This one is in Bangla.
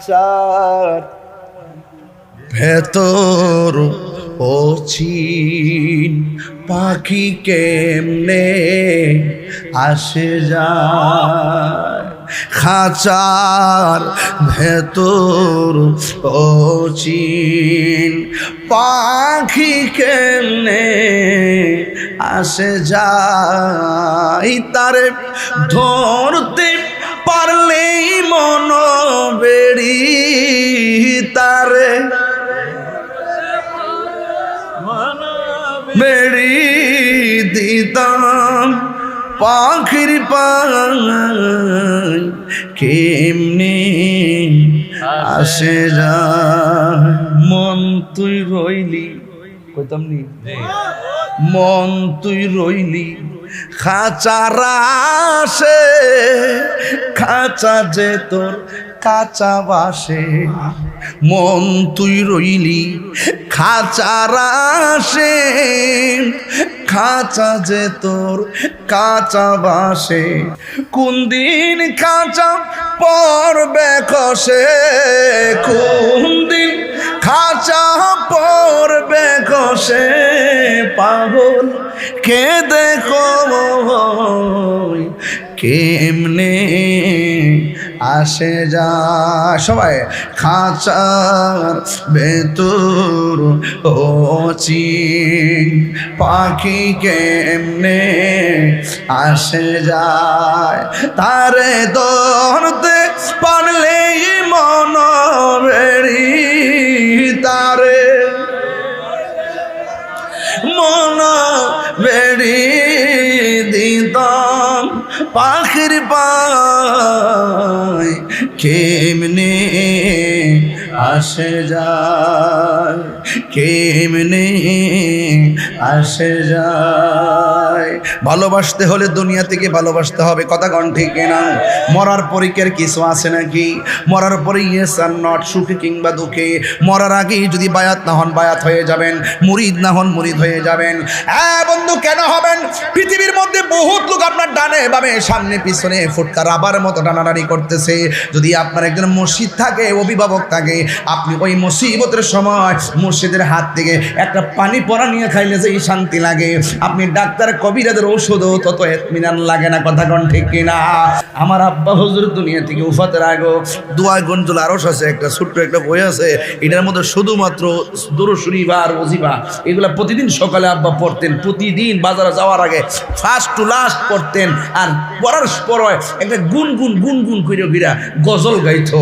চার ভেতর অচিন পাখি কেমনে আসে যায় খাঁচার ভেতর অচিন পাখি কেমনে আসে যায় তারে ধরতে পারলেই মন বেড়ি তারে বেড়ি দিতাম পাখির পায় কেমনে আসে যায় মন তুই রইলি কইতাম নি মন তুই রইলি খাঁচার আসে খাঁচা যে তোর কাঁচা বাসে মন তুই রইলি খাঁচার আসে খাঁচা যে তোর কাঁচা বাসে কোন দিন খাঁচা পড়বে কষে কোন দিন খাঁচা পড়বে কষে পাগল কে দেখো কেমনে আসে যায় সবাই খাঁচার ভেতর অচিন পাখি কেমনে আসে যায় তারে ধরতে পারলে মন বেড়ি তারে মন বেড়ি দিতাম পাখির পায় কেমনে আসে যায় কেমনে আসে যায় ভালোবাসতে হলে দুনিয়া থেকে ভালোবাসতে হবে কথা কন ঠিক না মরার পরীক্ষার কিছু আছে নাকি মরার পরে ইয়েস আর নট সুখে কিংবা দুঃখে মরার আগেই যদি বায়াত না হন বায়াত হয়ে যাবেন মুরিদ না হন মুরিদ হয়ে যাবেন হ্যাঁ বন্ধু কেন হবেন পৃথিবীর মধ্যে বহুত লোক আপনার ডানে বামে সামনে পিছনে ফুটকা রাবার মতো টানাটানি করতেছে যদি আপনার একজন মসজিদ থাকে অভিভাবক থাকে আপনি ওই মুসিবতের সময় মসজিদের হাত থেকে একটা পানি পড়া নিয়ে খাইলে যেই শান্তি লাগে আপনি ডাক্তার কবিরাদের ঔষধও তত ইতমিনান লাগে না কথা কোন ঠিক কিনা আমার আব্বা হুজুর দুনিয়া থেকে উফাতের আগে দোয়া গঞ্জুল আরশ আছে একটা ছোট্ট একটা বই আছে এটার মধ্যে শুধুমাত্র দুরূদ শরীফ আর ওজিফা এগুলা প্রতিদিন সকালে আব্বা পড়তেন প্রতিদিন বাজারে যাওয়ার আগে ফার্স্ট টু লাস্ট পড়তেন আর পড়ার পর একটা গুনগুন করে গজল গাইতো